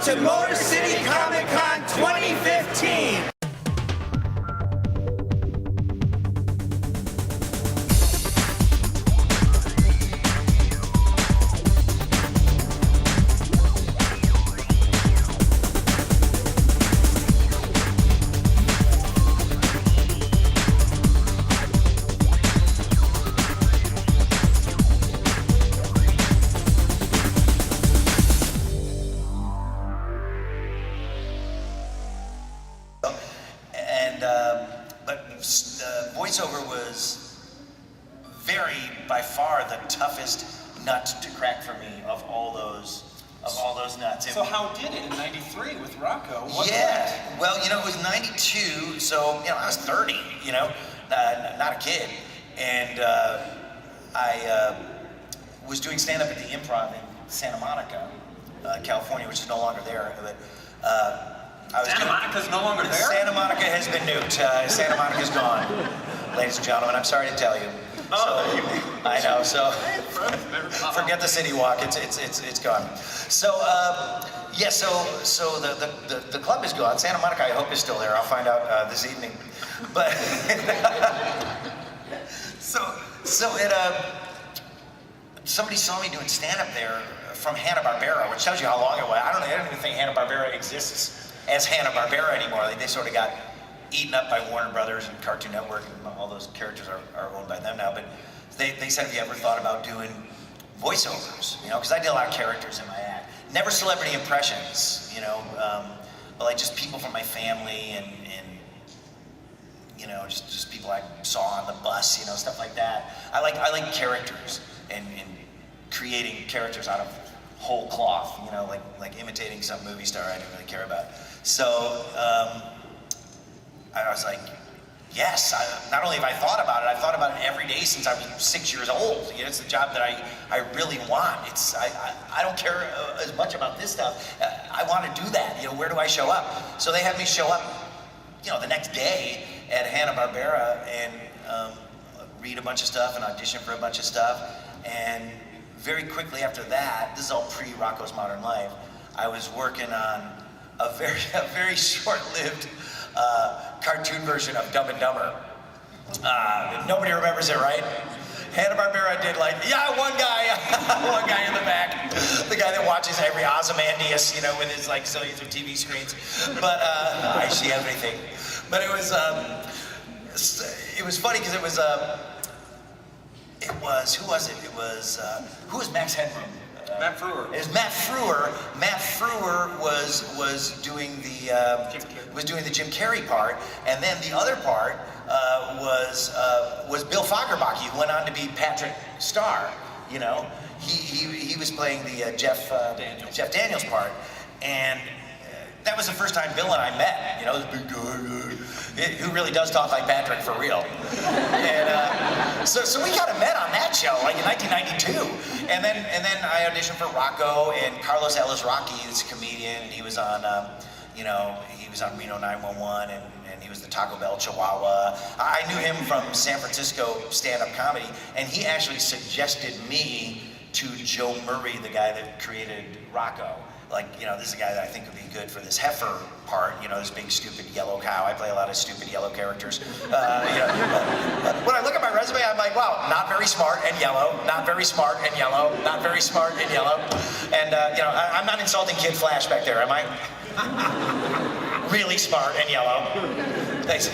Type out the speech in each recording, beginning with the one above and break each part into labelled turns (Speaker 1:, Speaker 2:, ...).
Speaker 1: to Motor City Comic Con 2015.
Speaker 2: Voiceover was by far the toughest nut to crack for me of all those nuts.
Speaker 3: So how did it in '93 with Rocco?
Speaker 2: Well, it was '92, so I was 30, not a kid, and I was doing stand-up at the Improv in Santa Monica, California, which is no longer there, but.
Speaker 3: Santa Monica's no longer there?
Speaker 2: Santa Monica has been nuked. Santa Monica's gone, ladies and gentlemen. I'm sorry to tell you. I know. So forget the city walk. It's gone. So So the club is gone. Santa Monica, I hope, is still there. I'll find out this evening. But somebody saw me doing stand-up there from Hanna-Barbera, which tells you how long it was. I don't even think Hanna-Barbera exists as Hanna-Barbera anymore. They sort of got eaten up by Warner Brothers and Cartoon Network, and all those characters are owned by them now. But they said, have you ever thought about doing voiceovers? Because I did a lot of characters in my act. Never celebrity impressions, but like just people from my family and just people I saw on the bus, stuff like that. I like characters and creating characters out of whole cloth, like imitating some movie star I didn't really care about. So I was like, yes. Not only have I thought about it, I've thought about it every day since I was 6 years old. It's the job that I really want. I don't care as much about this stuff. I want to do that. Where do I show up? So they had me show up, the next day at Hanna-Barbera and read a bunch of stuff and audition for a bunch of stuff. And very quickly after that, this is all pre-Rocco's Modern Life, I was working on a very short-lived cartoon version of Dumb and Dumber. Nobody remembers it, right? Hanna-Barbera did one guy in the back, the guy that watches every Ozymandias, with his zillions of TV screens. But I see everything. But it was funny because who was Max Headroom?
Speaker 3: Matt Frewer.
Speaker 2: It was Matt Frewer. Matt Frewer was doing the Jim Carrey part, and then the other part was Bill Fagerbakke, who went on to be Patrick Starr. He was playing the Jeff Daniels part, and that was the first time Bill and I met. This big guy who really does talk like Patrick for real. And so we kind of met on that show, in 1992. And then I auditioned for Rocco, and Carlos Elizraqui, this comedian. He was on, he was on Reno 911, and he was the Taco Bell Chihuahua. I knew him from San Francisco stand-up comedy, and he actually suggested me to Joe Murray, the guy that created Rocco. This is a guy that I think would be good for this heifer part, this big stupid yellow cow. I play a lot of stupid yellow characters. When I look at my resume, I'm like, wow, not very smart and yellow, not very smart and yellow, not very smart and yellow. And, I'm not insulting Kid Flash back there, am I? Really smart and yellow. Thanks.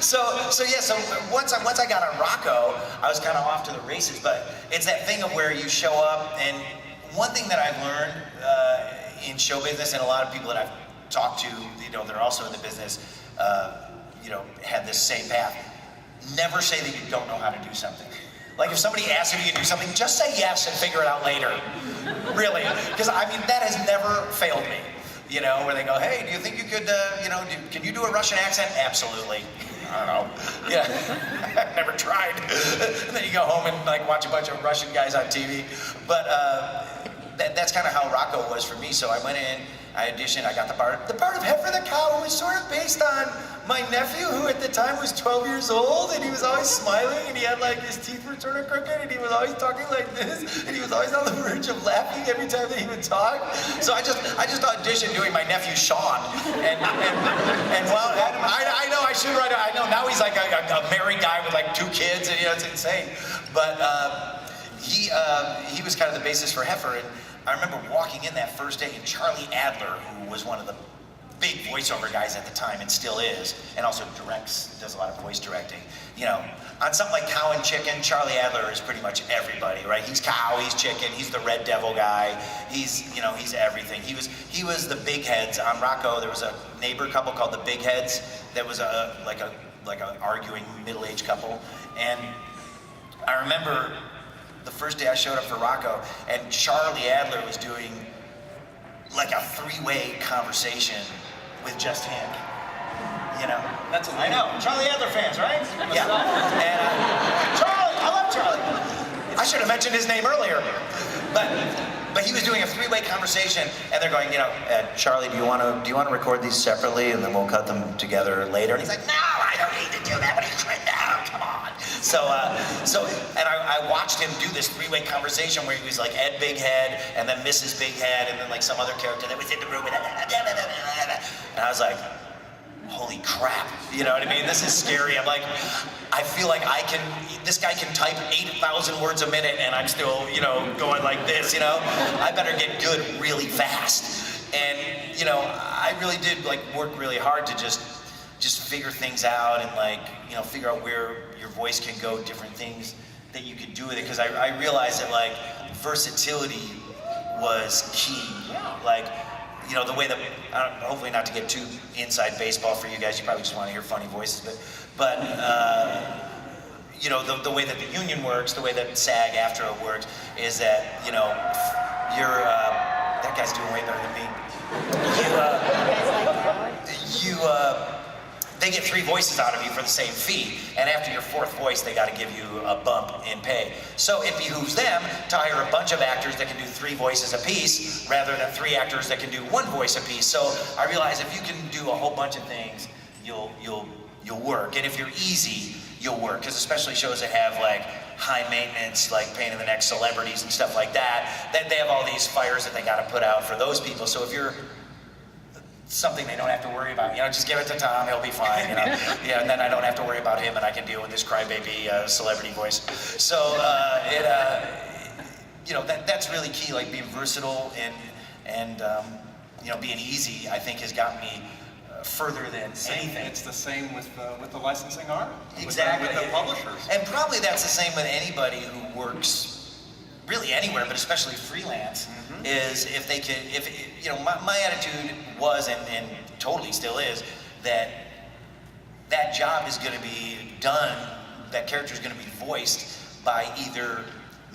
Speaker 2: So once I got on Rocco, I was kind of off to the races, but it's that thing of where you show up, and one thing that I've learned in show business, and a lot of people that I've talked to, that are also in the business, had this same path. Never say that you don't know how to do something. If somebody asks if you can do something, just say yes and figure it out later. Really, because that has never failed me. Where they go, hey, do you think you could, can you do a Russian accent? Absolutely. I don't know. Yeah, I've never tried. And then you go home and watch a bunch of Russian guys on TV. But that's kind of how Rocco was for me. So I went in, I auditioned, I got the part. The part of Heifer the Cow was sort of based on my nephew, who at the time was 12 years old, and he was always smiling, and he had like his teeth were sort of crooked, and he was always talking like this, and he was always on the verge of laughing every time that he would talk. So I just auditioned doing my nephew Sean, and well, I know I should write. I know now he's like a married guy with like 2 kids, and it's insane. But he was kind of the basis for Heifer, and I remember walking in that first day, and Charlie Adler, who was one of the big voiceover guys at the time and still is, and also does a lot of voice directing. On something like Cow and Chicken, Charlie Adler is pretty much everybody, right? He's Cow, he's Chicken, he's the Red Devil guy, he's everything. He was the Big Heads. On Rocco, there was a neighbor couple called the Big Heads that was like an arguing middle-aged couple, and I remember the first day I showed up for Rocco, and Charlie Adler was doing like a 3-way conversation with just him.
Speaker 3: That's
Speaker 2: I know. Charlie Adler fans, right? Yeah. And Charlie, I love Charlie. I should have mentioned his name earlier, but he was doing a 3-way conversation, and they're going, Charlie, do you want to record these separately, and then we'll cut them together later? And he's like, no, I don't need to do that. What are you trying down? Come on. So I watched him do this 3-way conversation where he was like Ed Big Head, and then Mrs. Big Head, and then like some other character that was in the room, and I was like, holy crap, you know what I mean? This is scary. I'm like, I feel like this guy can type 8,000 words a minute, and I'm still, going like this, I better get good really fast. And, I really did like work really hard to just figure things out and figure out where your voice can go, different things that you could do with it. Because I realized that like versatility was key. Like, the way that, hopefully not to get too inside baseball for you guys, you probably just want to hear funny voices, but the way that the union works, the way that SAG-AFTRA works, is that, that guy's doing way better than me. They get 3 voices out of you for the same fee, and after your 4th voice, they got to give you a bump in pay. So it behooves them to hire a bunch of actors that can do 3 voices apiece, rather than 3 actors that can do 1 voice apiece. So I realized if you can do a whole bunch of things, you'll work, and if you're easy, you'll work. Because especially shows that have like high maintenance, like Pain in the Neck celebrities and stuff like that, they have all these fires that they got to put out for those people. So if you're something they don't have to worry about, just give it to Tom, he'll be fine, and then I don't have to worry about him, and I can deal with this crybaby celebrity voice. So that's really key, like being versatile and being easy, I think has got me further than anything.
Speaker 3: It's the same with the licensing art.
Speaker 2: Exactly.
Speaker 3: With the publishers.
Speaker 2: And probably that's the same with anybody who works really anywhere, but especially freelance, is if they can, my attitude was, and totally still is, that job is going to be done, that character is going to be voiced by either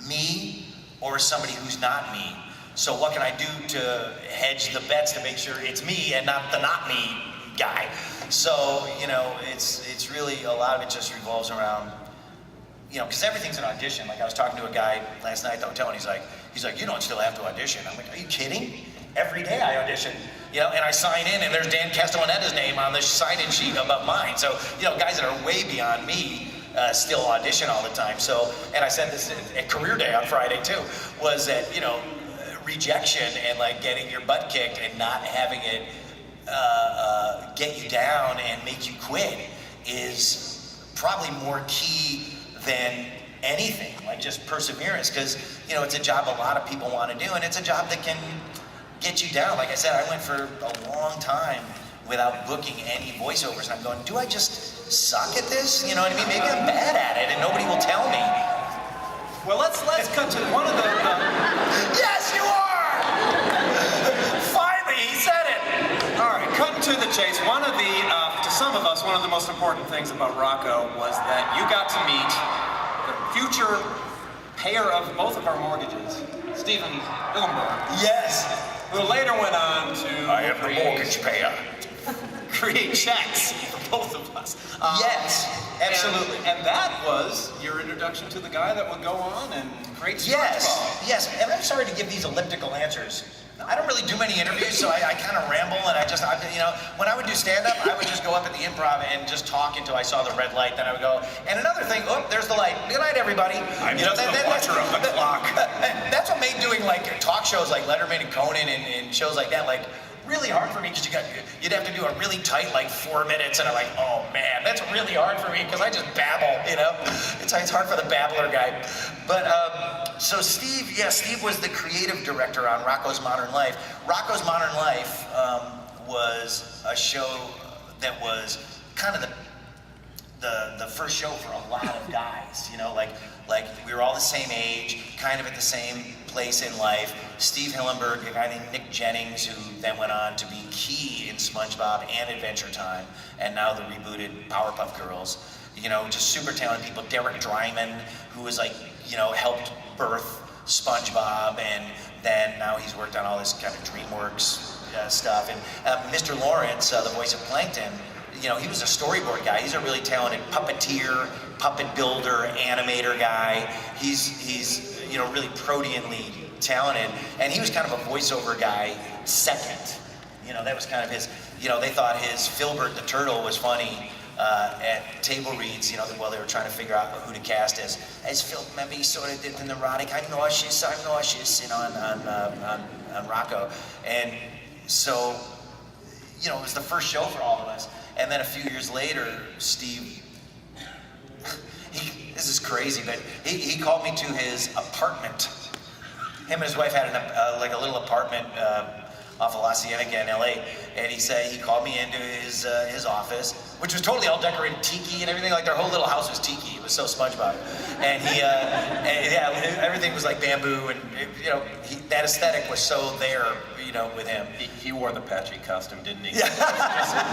Speaker 2: me or somebody who's not me. So what can I do to hedge the bets to make sure it's me and not the not me guy? So, it's really, a lot of it just revolves around, because everything's an audition. Like I was talking to a guy last night at the hotel, and he's like, you don't still have to audition. I'm like, are you kidding? Every day I audition, and I sign in, and there's Dan Castellanetta's name on the sign-in sheet above mine. So, guys that are way beyond me still audition all the time. So, and I said this at Career Day on Friday too, was that, rejection and like getting your butt kicked and not having it get you down and make you quit is probably more key than anything, like just perseverance, because it's a job a lot of people want to do, and it's a job that can get you down. Like I said, I went for a long time without booking any voiceovers, and I'm going, do I just suck at this? You know what I mean? Maybe I'm bad at it and nobody will tell me.
Speaker 3: Well, let's cut to one of the
Speaker 2: Yes, you are! Finally, he said it!
Speaker 3: All right, cutting to the chase. One of the, to some of us, one of the most important things about Rocco was that you got to meet the future payer of both of our mortgages, Stephen Hillenburg.
Speaker 2: Yes!
Speaker 3: Who later went on to
Speaker 2: I am the mortgage payer.
Speaker 3: create checks for both of us.
Speaker 2: Yes, absolutely.
Speaker 3: And that was your introduction to the guy that would go on and create SpongeBob.
Speaker 2: Yes, and I'm sorry to give these elliptical answers. I don't really do many interviews, so I kind of ramble, and when I would do stand-up, I would just go up at the Improv and just talk until I saw the red light, then I would go, and another thing, oh, there's the light. Good night, everybody.
Speaker 3: I'm just a watcher of the clock.
Speaker 2: That's what made doing like talk shows like Letterman and Conan and shows like that, like, really hard for me because you'd have to do a really tight, like 4 minutes, and I'm like, oh man, that's really hard for me because I just babble, you know? It's hard for the babbler guy. But, so Steve was the creative director on Rocco's Modern Life. Rocco's Modern Life was a show that was kind of the first show for a lot of guys, you know, like we were all the same age, kind of at the same place in life. Steve Hillenburg, a guy named Nick Jennings, who then went on to be key in SpongeBob and Adventure Time, and now the rebooted Powerpuff Girls. You know, just super talented people. Derek Dryman, who was like, you know, helped birth SpongeBob, and then now he's worked on all this kind of DreamWorks stuff. And Mr. Lawrence, the voice of Plankton, you know, he was a storyboard guy. He's a really talented puppeteer, puppet builder, animator guy. He's you know, really proteanly talented, and he was kind of a voiceover guy second. You know, that was kind of his, you know, they thought his Filbert the Turtle was funny at table reads, you know, while they were trying to figure out who to cast as Phil. Remember, he sort of did an erotic, I'm nauseous, you know, on Rocco. And so, you know, it was the first show for all of us. And then a few years later, Steve, this is crazy, but he called me to his apartment. Him and his wife had like a little apartment off of La Cienega in LA, and he called me into his office, which was totally all decorated tiki and everything. Like their whole little house was tiki. It was so SpongeBob, and everything was like bamboo, and you know, that aesthetic was so there, you know, with him.
Speaker 3: He wore the patchy costume, didn't he?
Speaker 2: Yeah.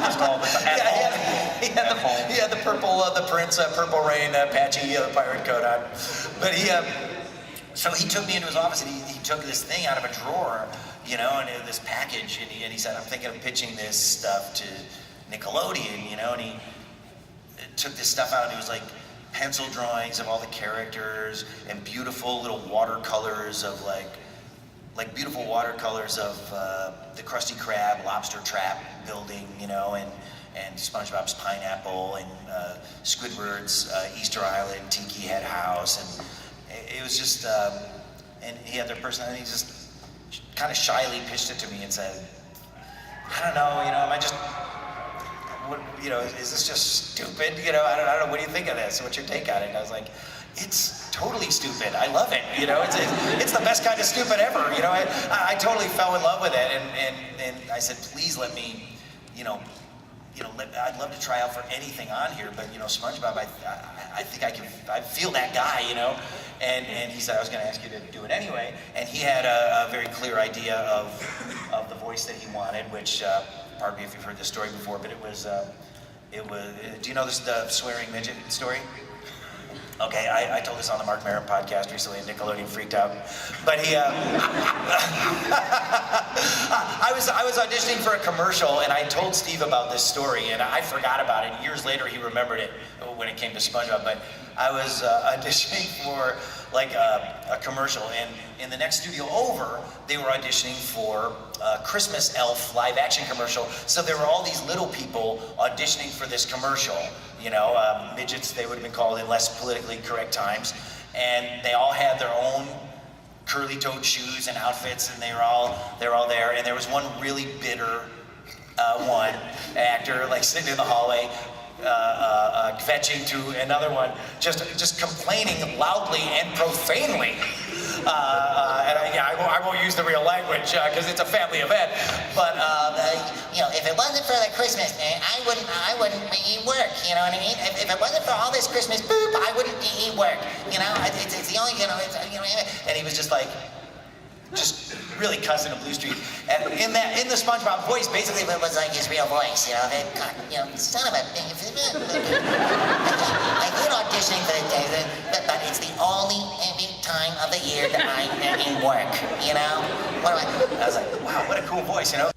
Speaker 3: just all the time.
Speaker 2: He had the purple, the Prince, Purple Rain, patchy pirate coat on. But so he took me into his office, and he took this thing out of a drawer, you know, and this package, and he said, I'm thinking of pitching this stuff to Nickelodeon, you know, and he took this stuff out, and it was like pencil drawings of all the characters, and beautiful little watercolors of like beautiful watercolors of the Krusty Krab lobster trap building, you know, and SpongeBob's pineapple, and Squidward's Easter Island tiki head house, and it was just, and he had their personality. He just kind of shyly pitched it to me and said, I don't know, you know, am I just, what, you know, is this just stupid? You know, I don't know, what do you think of this? What's your take on it? And I was like, it's totally stupid. I love it. You know, it's the best kind of stupid ever. You know, I totally fell in love with it, and I said, please let me, you know, I'd love to try out for anything on here, but you know, SpongeBob, I think I feel that guy, you know. And he said I was going to ask you to do it anyway, and he had a very clear idea of the voice that he wanted, which, pardon me if you've heard this story before, but it was. Do you know the swearing midget story? Okay, I told this on the Mark Maron podcast recently, and Nickelodeon freaked out. But I was auditioning for a commercial, and I told Steve about this story, and I forgot about it. Years later, he remembered it when it came to SpongeBob. But I was auditioning for like a commercial, and in the next studio over, they were auditioning for a Christmas Elf live-action commercial. So there were all these little people auditioning for this commercial. You know, midgets, they would have been called in less politically correct times. And they all had their own curly-toed shoes and outfits, and they're all there. And there was one really bitter one actor, like sitting in the hallway, fetching to another one, just complaining loudly and profanely. I won't use the real language because it's a family event. But you know, if it wasn't for the Christmas thing, I wouldn't eat work. You know what I mean? If it wasn't for all this Christmas boop, I wouldn't eat work. You know, it's the only, you know, and he was just like, just really cussing a Blue Street. And in the SpongeBob voice, basically it was like his real voice. You know, son of a. I did auditioning for the day, but it's the only time of the year that I'm in work. You know, I was like, wow, what a cool voice. You know.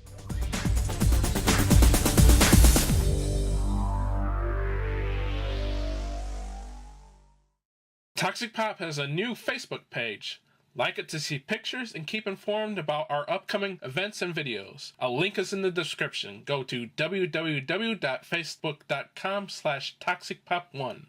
Speaker 4: Toxic Pop has a new Facebook page. Like it to see pictures and keep informed about our upcoming events and videos. A link is in the description. Go to www.facebook.com/toxicpop1.